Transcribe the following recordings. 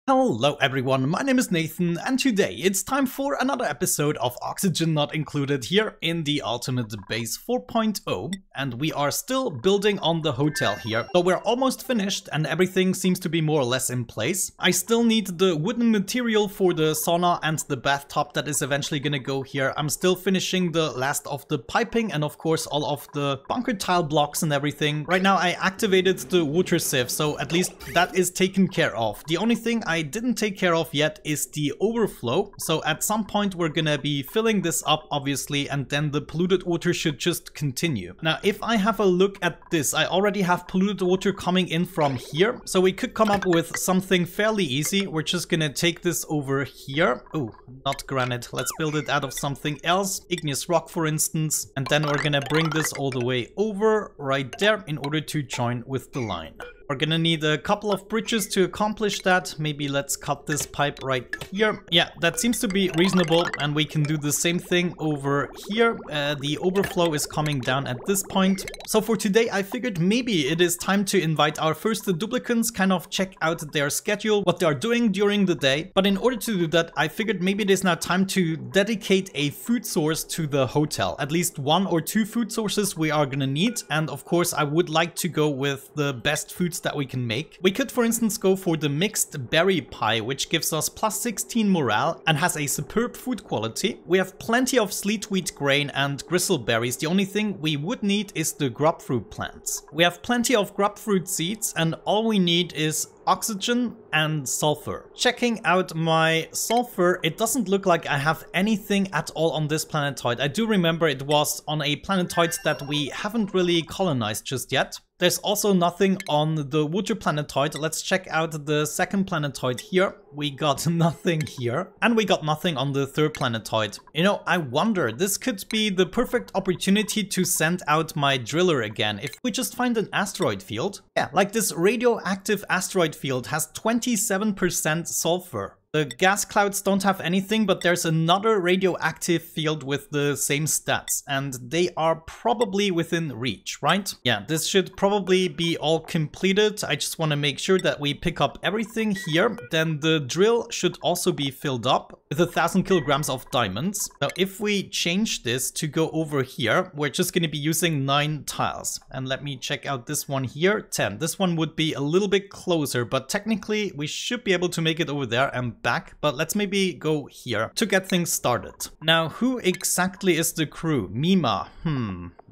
Hello everyone, my name is Nathan and today it's time for another episode of Oxygen Not Included here in the Ultimate Base 4.0, and we are still building on the hotel here. So we're almost finished and everything seems to be more or less in place. I still need the wooden material for the sauna and the bathtub that is eventually gonna go here. I'm still finishing the last of the piping and of course all of the bunker tile blocks and everything. Right now I activated the water sieve, so at least that is taken care of. The only thing I didn't take care of yet is the overflow. So at some point we're gonna be filling this up obviously, and then the polluted water should just continue. Now if I have a look at this, I already have polluted water coming in from here, so we could come up with something fairly easy. We're just gonna take this over here. Oh, not granite, let's build it out of something else, igneous rock for instance, and then we're gonna bring this all the way over right there in order to join with the line. We're gonna need a couple of bridges to accomplish that. Maybe let's cut this pipe right here. Yeah, that seems to be reasonable, and we can do the same thing over here. The overflow is coming down at this point. So for today, I figured maybe it is time to invite our first duplicants, kind of check out their schedule, what they are doing during the day. But in order to do that, I figured maybe it is now time to dedicate a food source to the hotel. At least 1 or 2 food sources we are gonna need. And of course, I would like to go with the best foods that we can make. We could for instance go for the mixed berry pie, which gives us plus 16 morale and has a superb food quality. We have plenty of sleet wheat grain and gristleberries. The only thing we would need is the grubfruit plants. We have plenty of grubfruit seeds, and all we need is oxygen and sulfur. Checking out my sulfur, it doesn't look like I have anything at all on this planetoid. I do remember it was on a planetoid that we haven't really colonized just yet. There's also nothing on the water planetoid. Let's check out the second planetoid here. We got nothing here. And we got nothing on the third planetoid. You know, I wonder, this could be the perfect opportunity to send out my driller again. If we just find an asteroid field. Yeah, like this radioactive asteroid field has 27% sulfur. The gas clouds don't have anything, but there's another radioactive field with the same stats, and they are probably within reach, right? Yeah, this should probably be all completed. I just want to make sure that we pick up everything here. Then the drill should also be filled up with 1,000 kilograms of diamonds. Now, if we change this to go over here, we're just going to be using 9 tiles. And let me check out this one here, 10. This one would be a little bit closer, but technically we should be able to make it over there and back, but let's maybe go here to get things started. Now, who exactly is the crew? Mima.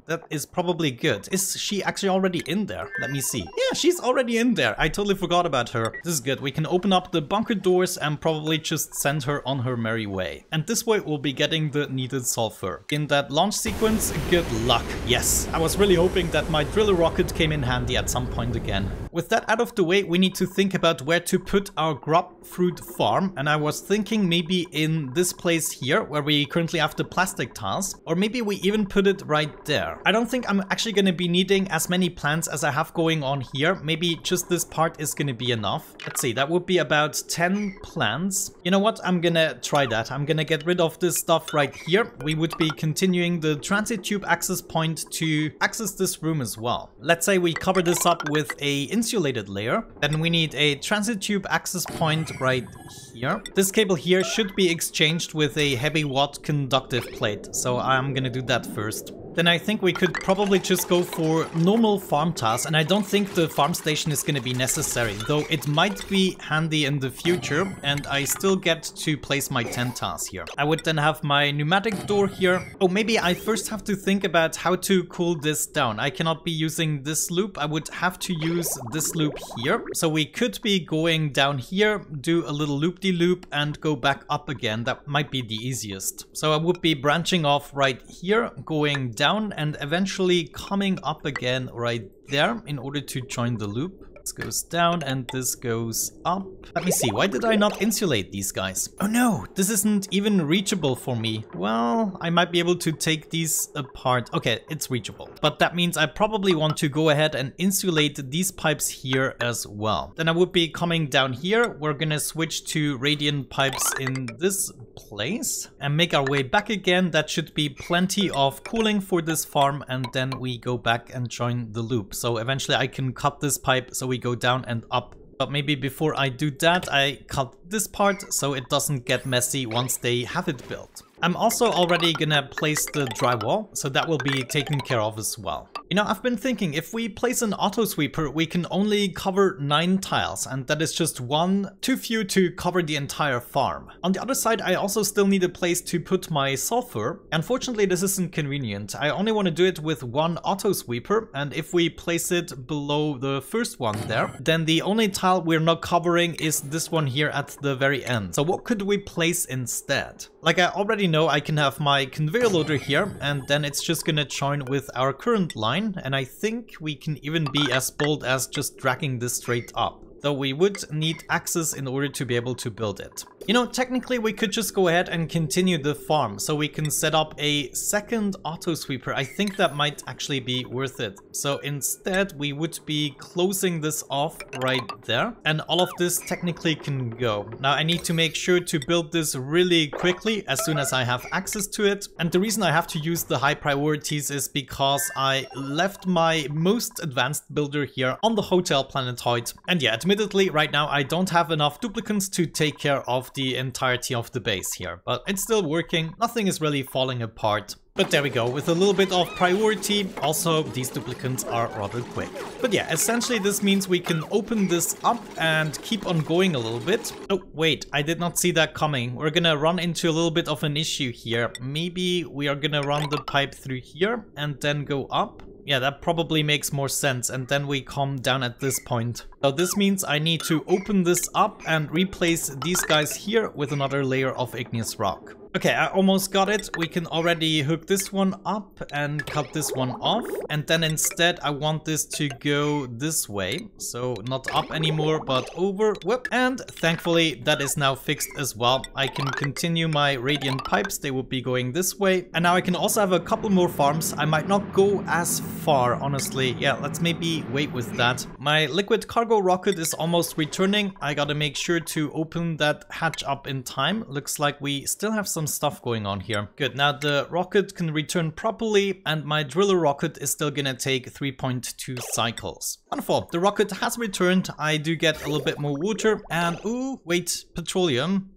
That is probably good. Is she actually already in there? Let me see. Yeah, she's already in there. I totally forgot about her. This is good. We can open up the bunker doors and probably just send her on her merry way. And this way we'll be getting the needed sulfur. In that launch sequence, good luck. Yes, I was really hoping that my driller rocket came in handy at some point again. With that out of the way, we need to think about where to put our grubfruit farm. And I was thinking maybe in this place here, where we currently have the plastic tiles. Or maybe we even put it right there. I don't think I'm actually going to be needing as many plants as I have going on here. Maybe just this part is going to be enough. Let's see, that would be about 10 plants. You know what? I'm going to try that. I'm going to get rid of this stuff right here. We would be continuing the transit tube access point to access this room as well. Let's say we cover this up with a insulated layer. Then we need a transit tube access point right here. This cable here should be exchanged with a heavy watt conductive plate. So I'm going to do that first. Then I think we could probably just go for normal farm tiles, and I don't think the farm station is going to be necessary, though it might be handy in the future, and I still get to place my 10 tiles here. I would then have my pneumatic door here. Oh, maybe I first have to think about how to cool this down. I cannot be using this loop. I would have to use this loop here. So we could be going down here, do a little loop-de-loop, and go back up again. That might be the easiest. So I would be branching off right here, going down, and eventually coming up again right there in order to join the loop. This goes down and this goes up. Let me see, why did I not insulate these guys? Oh no, this isn't even reachable for me. Well, I might be able to take these apart. Okay, it's reachable. But that means I probably want to go ahead and insulate these pipes here as well. Then I would be coming down here. We're gonna switch to radiant pipes in this place and make our way back again. That should be plenty of cooling for this farm, and then we go back and join the loop. So eventually I can cut this pipe so we go down and up But maybe before I do that, I cut this part so it doesn't get messy once they have it built. I'm also already gonna place the drywall, so that will be taken care of as well. You know, I've been thinking, if we place an auto sweeper, we can only cover 9 tiles, and that is just one too few to cover the entire farm. On the other side, I also still need a place to put my sulfur. Unfortunately, this isn't convenient. I only want to do it with one auto sweeper, and if we place it below the first one there, then the only tile we're not covering is this one here at the very end. So what could we place instead? Like I already know, I can have my conveyor loader here, and then it's just gonna join with our current line, and I think we can even be as bold as just dragging this straight up. Though we would need access in order to be able to build it. You know, technically we could just go ahead and continue the farm, so we can set up a second auto sweeper. I think that might actually be worth it. So instead we would be closing this off right there, and all of this technically can go. Now I need to make sure to build this really quickly as soon as I have access to it. And the reason I have to use the high priorities is because I left my most advanced builder here on the hotel planetoid. And yeah, admittedly right now I don't have enough duplicants to take care of the entirety of the base here, but it's still working. Nothing is really falling apart. But there we go, with a little bit of priority. Also, these duplicants are rather quick. But yeah, essentially this means we can open this up and keep on going a little bit. Oh, wait, I did not see that coming. We're gonna run into a little bit of an issue here. Maybe we are gonna run the pipe through here and then go up. Yeah, that probably makes more sense, and then we come down at this point. So this means I need to open this up and replace these guys here with another layer of igneous rock. Okay, I almost got it. We can already hook this one up and cut this one off. And then instead I want this to go this way. So not up anymore, but over. Whoop. And thankfully that is now fixed as well. I can continue my radiant pipes. They will be going this way. And now I can also have a couple more farms. I might not go as far, honestly. Yeah, let's maybe wait with that. My liquid cargo rocket is almost returning. I gotta make sure to open that hatch up in time. Looks like we still have some stuff going on here. Good, now the rocket can return properly, and my driller rocket is still gonna take 3.2 cycles. Wonderful, the rocket has returned. I do get a little bit more water, and ooh, wait, petroleum.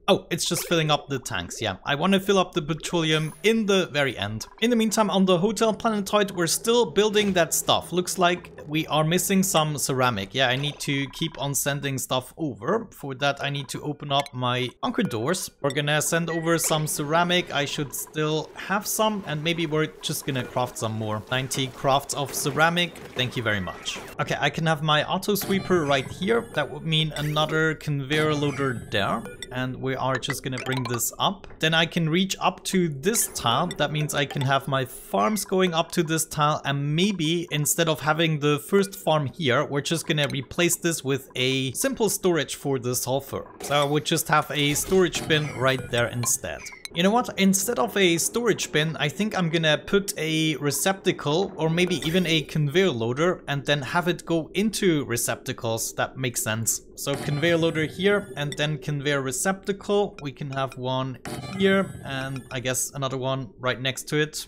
Oh, it's just filling up the tanks. Yeah, I want to fill up the petroleum in the very end. In the meantime, on the hotel planetoid, we're still building that stuff. Looks like we are missing some ceramic. Yeah, I need to keep on sending stuff over. For that, I need to open up my bunker doors. We're gonna send over some ceramic. I should still have some, and maybe we're just gonna craft some more. 90 crafts of ceramic. Thank you very much. Okay, I can have my auto sweeper right here. That would mean another conveyor loader there. And we are just gonna bring this up. Then I can reach up to this tile. That means I can have my farms going up to this tile, and maybe instead of having the first farm here, we're just gonna replace this with a simple storage for the sulfur. So I would just have a storage bin right there instead. You know what? Instead of a storage bin, I think I'm gonna put a receptacle or maybe even a conveyor loader and then have it go into receptacles. That makes sense. So conveyor loader here and then conveyor receptacle. We can have one here and I guess another one right next to it.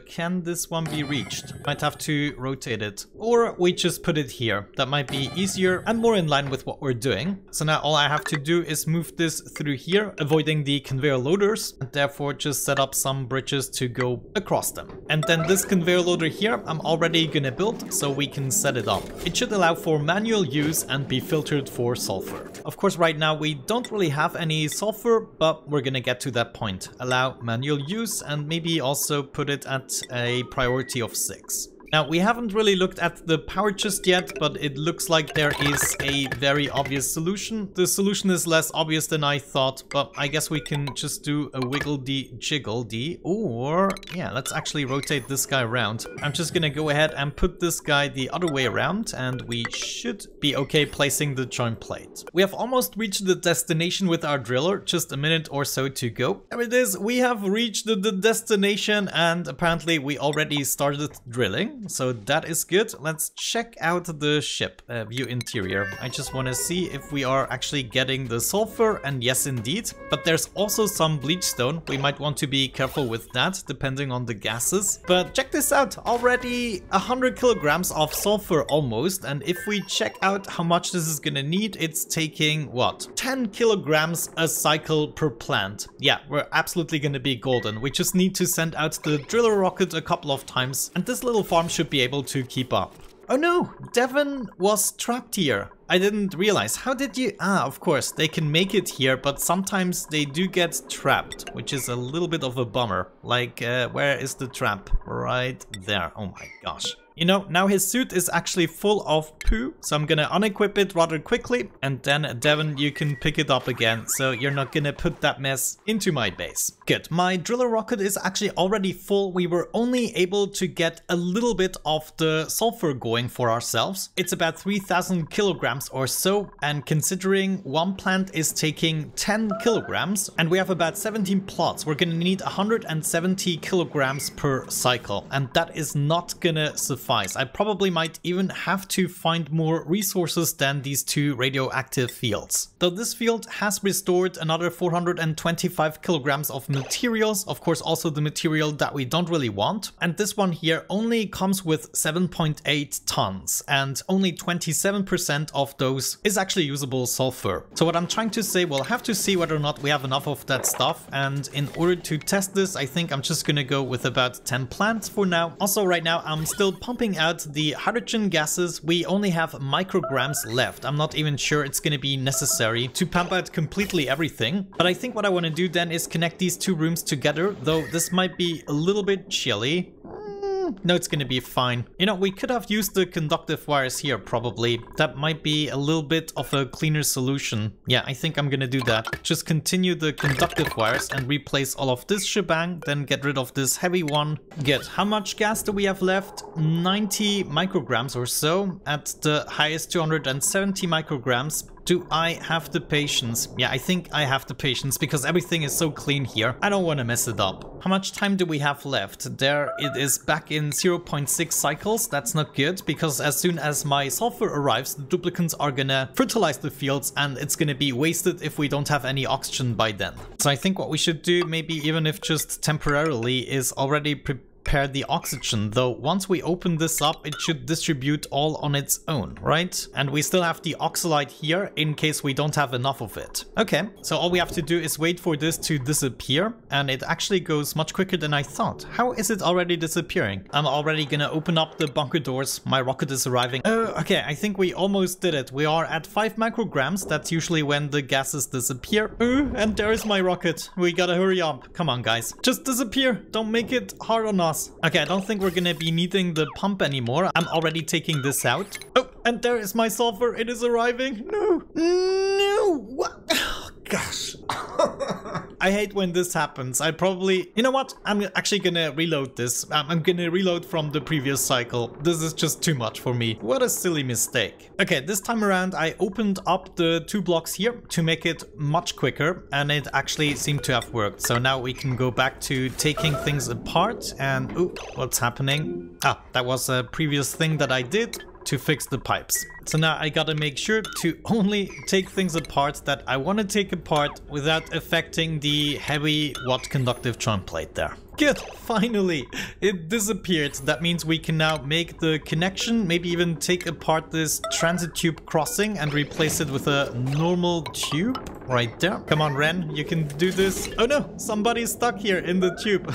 Can this one be reached? Might have to rotate it. Or we just put it here. That might be easier and more in line with what we're doing. So now all I have to do is move this through here, avoiding the conveyor loaders. And therefore just set up some bridges to go across them. And then this conveyor loader here I'm already gonna build so we can set it up. It should allow for manual use and be filtered for sulfur. Of course right now we don't really have any sulfur, but we're gonna get to that point. Allow manual use and maybe also put it at a priority of 6. Now, we haven't really looked at the power just yet, but it looks like there is a very obvious solution. The solution is less obvious than I thought, but I guess we can just do a wiggle-dee-jiggle-dee, or yeah, let's actually rotate this guy around. I'm just gonna go ahead and put this guy the other way around, and we should be okay placing the joint plate. We have almost reached the destination with our driller, just a minute or so to go. There it is, we have reached the destination, and apparently we already started drilling. so that is good. Let's check out the ship, view interior. I just want to see if we are actually getting the sulfur, and yes indeed. But there's also some bleach stone. We might want to be careful with that, depending on the gases. But check this out, already 100 kilograms of sulfur almost. And if we check out how much this is gonna need, it's taking, what, 10 kilograms a cycle per plant. Yeah, we're absolutely gonna be golden. We just need to send out the driller rocket a couple of times, and this little farm should be able to keep up. Oh no, Devon was trapped here. I didn't realize. How did you... Ah, of course, they can make it here, but sometimes they do get trapped, which is a little bit of a bummer. Like, where is the trap? Right there. Oh my gosh. You know, now his suit is actually full of poo, so I'm gonna unequip it rather quickly, and then Devon, you can pick it up again, so you're not gonna put that mess into my base. Good, my driller rocket is actually already full. We were only able to get a little bit of the sulfur going for ourselves. It's about 3,000 kilograms or so, and considering one plant is taking 10 kilograms, and we have about 17 plots, we're gonna need 170 kilograms per cycle, and that is not gonna suffice. I probably might even have to find more resources than these 2 radioactive fields. Though this field has restored another 425 kilograms of materials, of course also the material that we don't really want. And this one here only comes with 7.8 tons, and only 27% of those is actually usable sulfur. So what I'm trying to say, we'll have to see whether or not we have enough of that stuff, and in order to test this, I think I'm just gonna go with about 10 plants for now. Also right now I'm still pumping out the hydrogen gases. We only have micrograms left. I'm not even sure it's going to be necessary to pump out completely everything. But I think what I want to do then is connect these 2 rooms together, though this might be a little bit chilly. No, it's gonna be fine. You know, we could have used the conductive wires here, probably. That might be a little bit of a cleaner solution. Yeah, I think I'm gonna do that. Just continue the conductive wires and replace all of this shebang, then get rid of this heavy one. Good. How much gas do we have left? 90 micrograms or so. At the highest, 270 micrograms. Do I have the patience? Yeah, I think I have the patience because everything is so clean here. I don't want to mess it up. How much time do we have left? There it is back in 0.6 cycles. That's not good because as soon as my sulfur arrives, the duplicants are gonna fertilize the fields and it's gonna be wasted if we don't have any oxygen by then. So I think what we should do, maybe even if just temporarily, is already prepare the oxygen, though once we open this up it should distribute all on its own, right? And we still have the oxalide here in case we don't have enough of it. Okay, so all we have to do is wait for this to disappear, and it actually goes much quicker than I thought. How is it already disappearing? I'm already gonna open up the bunker doors. My rocket is arriving. Oh, okay, I think we almost did it. We are at 5 micrograms. That's usually when the gases disappear. And there's my rocket. We gotta hurry up. Come on, guys. Just disappear. Don't make it hard on us. Okay, I don't think we're gonna be needing the pump anymore. I'm already taking this out. Oh, and there is my sulfur. It is arriving. No. No. What? Oh, gosh. I hate when this happens. I probably... You know what? I'm actually gonna reload this. I'm gonna reload from the previous cycle. This is just too much for me. What a silly mistake. Okay, this time around I opened up the 2 blocks here to make it much quicker, and it actually seemed to have worked. So now we can go back to taking things apart and... Ooh, what's happening? Ah, that was a previous thing that I did to fix the pipes. So now I gotta make sure to only take things apart that I want to take apart without affecting the heavy watt conductive joint plate there. Good, finally, it disappeared. That means we can now make the connection, maybe even take apart this transit tube crossing and replace it with a normal tube right there. Come on, Ren, you can do this. Oh no, somebody's stuck here in the tube.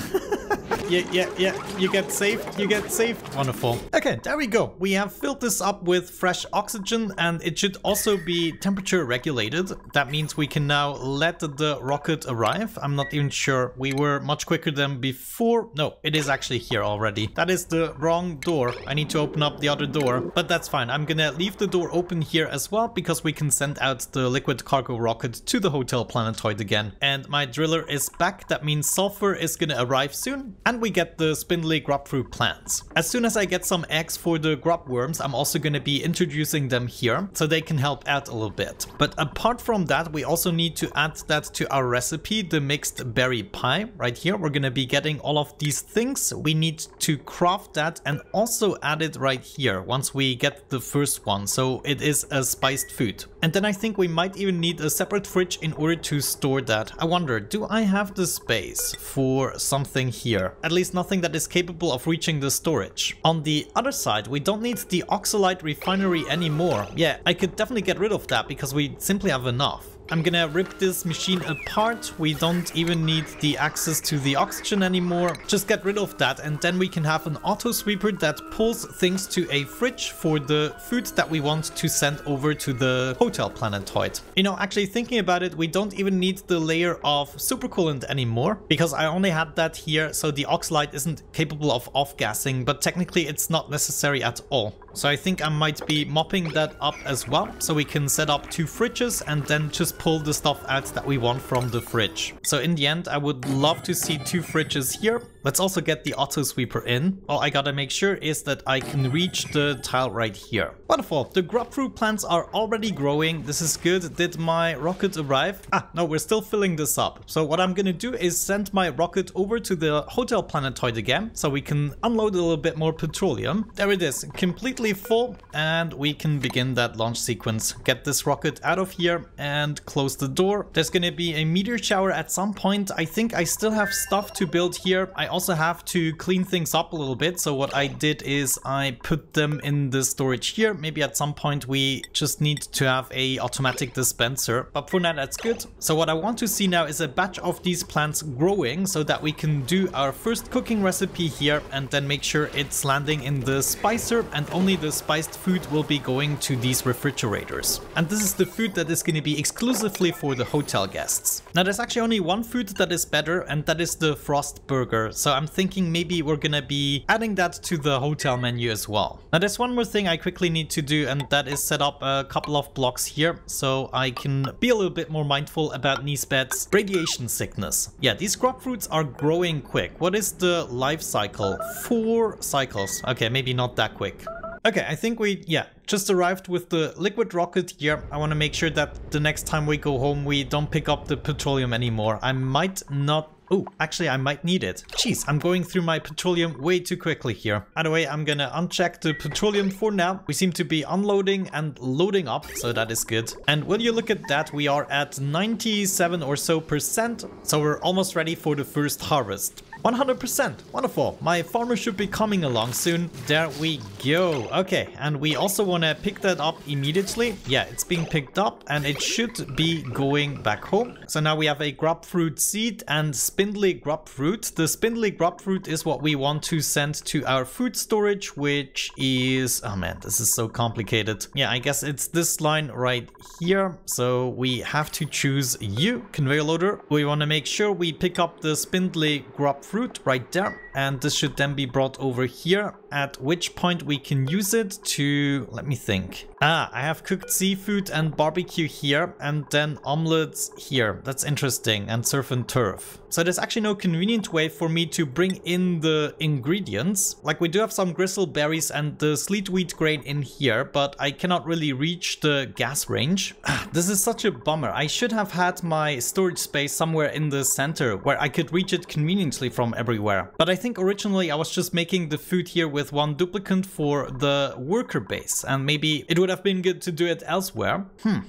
Yeah, you get saved, Wonderful. Okay, there we go. We have filled this up with fresh oxygen and it should also be temperature regulated. That means we can now let the rocket arrive. I'm not even sure. We were much quicker than before. No, it is actually here already. That is the wrong door. I need to open up the other door, but that's fine. I'm gonna leave the door open here as well because we can send out the liquid cargo rocket to the hotel planetoid again. And my driller is back. That means sulfur is gonna arrive soon. And we get the spindly grubfruit plants. As soon as I get some eggs for the grub worms, I'm also going to be introducing them here so they can help out a little bit. But apart from that, we also need to add that to our recipe, the mixed berry pie. Right here, we're going to be getting all of these things. We need to craft that and also add it right here once we get the first one. So it is a spiced food. And then I think we might even need a separate fridge in order to store that. I wonder, do I have the space for something here? At least nothing that is capable of reaching the storage. On the other side, we don't need the oxalite refinery anymore. Yeah, I could definitely get rid of that because we simply have enough. I'm gonna rip this machine apart. We don't even need the access to the oxygen anymore. Just get rid of that and then we can have an auto sweeper that pulls things to a fridge for the food that we want to send over to the hotel planetoid. You know, actually thinking about it, we don't even need the layer of supercoolant anymore because I only had that here, so the oxalite isn't capable of off-gassing, but technically it's not necessary at all. So I think I might be mopping that up as well, so we can set up 2 fridges and then just pull the stuff out that we want from the fridge. So in the end, I would love to see 2 fridges here. Let's also get the auto sweeper in. All I gotta make sure is that I can reach the tile right here. Wonderful, the grubfruit plants are already growing. This is good. Did my rocket arrive? Ah, no, we're still filling this up. So what I'm gonna do is send my rocket over to the hotel planetoid again, so we can unload a little bit more petroleum. There it is, completely full, and we can begin that launch sequence. Get this rocket out of here and close the door. There's gonna be a meteor shower at some point. I think I still have stuff to build here. I also have to clean things up a little bit. So what I did is I put them in the storage here. Maybe at some point we just need to have a automatic dispenser, but for now that's good. So what I want to see now is a batch of these plants growing so that we can do our first cooking recipe here and then make sure it's landing in the spicer, and only the spiced food will be going to these refrigerators. And this is the food that is going to be exclusively for the hotel guests. Now there's actually only one food that is better, and that is the frost burger. So I'm thinking maybe we're gonna be adding that to the hotel menu as well. Now there's one more thing I quickly need to do, and that is set up a couple of blocks here so I can be a little bit more mindful about Nisbet's radiation sickness. Yeah, these crop fruits are growing quick. What is the life cycle? 4 cycles. Okay, maybe not that quick. Okay, I think we, just arrived with the liquid rocket here. I want to make sure that the next time we go home, we don't pick up the petroleum anymore. I might not... Oh, actually, I might need it. Jeez, I'm going through my petroleum way too quickly here. Either way, I'm gonna uncheck the petroleum for now. We seem to be unloading and loading up, so that is good. And when you look at that, we are at 97 or so %. So we're almost ready for the first harvest. 100%. Wonderful. My farmer should be coming along soon. There we go. Okay, and we also want to pick that up immediately. Yeah, it's being picked up and it should be going back home. So now we have a grubfruit seed and spindly grubfruit. The spindly grubfruit is what we want to send to our food storage, which is... Oh man, this is so complicated. Yeah, I guess it's this line right here. So we have to choose U, conveyor loader. We want to make sure we pick up the spindly grubfruit right there, and this should then be brought over here, at which point we can use it to, let me think. I have cooked seafood and barbecue here, and then omelets here. That's interesting, and surf and turf. So there's actually no convenient way for me to bring in the ingredients. Like, we do have some gristle berries and the sleet wheat grain in here, but I cannot really reach the gas range. This is such a bummer. I should have had my storage space somewhere in the center where I could reach it conveniently from everywhere. But I think originally I was just making the food here with one duplicant for the worker base, and maybe it would have been good to do it elsewhere.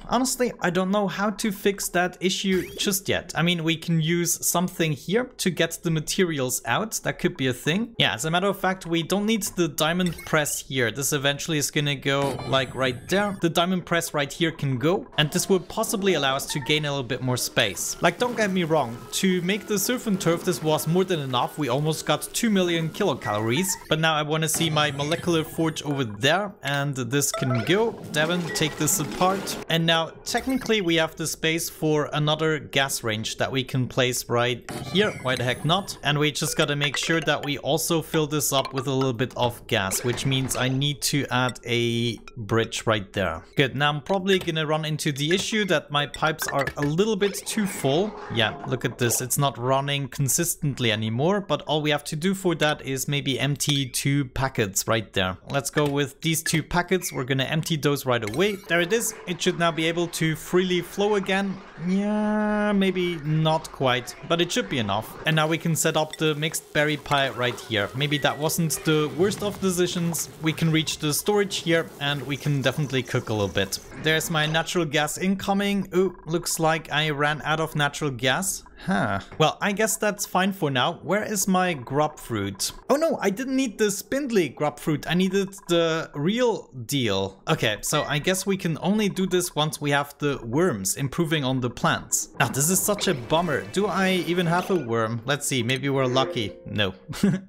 Honestly, I don't know how to fix that issue just yet. I mean, we can use something here to get the materials out. That could be a thing. Yeah, as a matter of fact, we don't need the diamond press here. This eventually is gonna go like right there. The diamond press right here can go, and this would possibly allow us to gain a little bit more space. Like, don't get me wrong, to make the surf and turf, this was more than enough. We almost got 2 million kilocalories, but now I want want to see my molecular forge over there, and this can go. Devin, take this apart. And now technically we have the space for another gas range that we can place right here. Why the heck not? And we just gotta make sure that we also fill this up with a little bit of gas, which means I need to add a bridge right there. Good, now I'm probably gonna run into the issue that my pipes are a little bit too full. Yeah, look at this, it's not running consistently anymore, but all we have to do for that is maybe empty 2 packets right there. Let's go with these 2 packets. We're gonna empty those right away. There it is. It should now be able to freely flow again. Yeah, maybe not quite, but it should be enough. And now we can set up the mixed berry pie right here. Maybe that wasn't the worst of decisions. We can reach the storage here and we can definitely cook a little bit. There's my natural gas incoming. Ooh, looks like I ran out of natural gas. Huh. Well, I guess that's fine for now. Where is my grub fruit? Oh no, I didn't need the spindly grub fruit. I needed the real deal. Okay, so I guess we can only do this once we have the worms improving on the plants. Now, this is such a bummer. Do I even have a worm? Let's see, maybe we're lucky. No.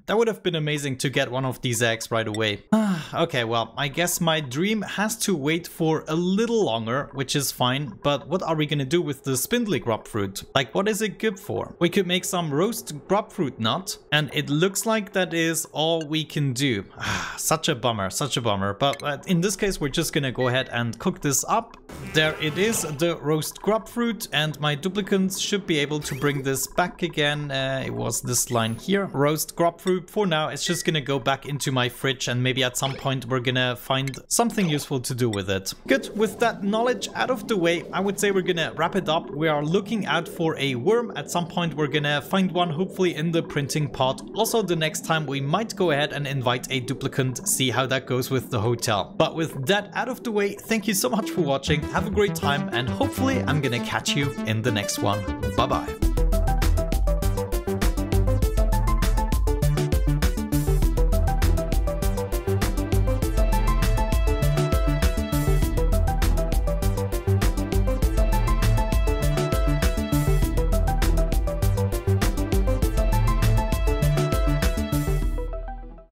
That would have been amazing to get one of these eggs right away. Okay, well, I guess my dream has to wait for a little longer, which is fine. But what are we gonna do with the spindly grub fruit? Like, what is it good for? We could make some roast grubfruit nut, and it looks like that is all we can do. Such a bummer, such a bummer. But in this case, we're just gonna go ahead and cook this up. There it is, the roast grubfruit, and my duplicants should be able to bring this back again. It was this line here. Roast grubfruit. For now, it's just gonna go back into my fridge, and maybe at some point we're gonna find something useful to do with it. Good, with that knowledge out of the way, I would say we're gonna wrap it up. We are looking out for a worm. At some point we're gonna find one, hopefully in the printing pot. Also, the next time we might go ahead and invite a duplicant, see how that goes with the hotel. But with that out of the way, thank you so much for watching. Have a great time, and hopefully I'm gonna catch you in the next one. Bye bye.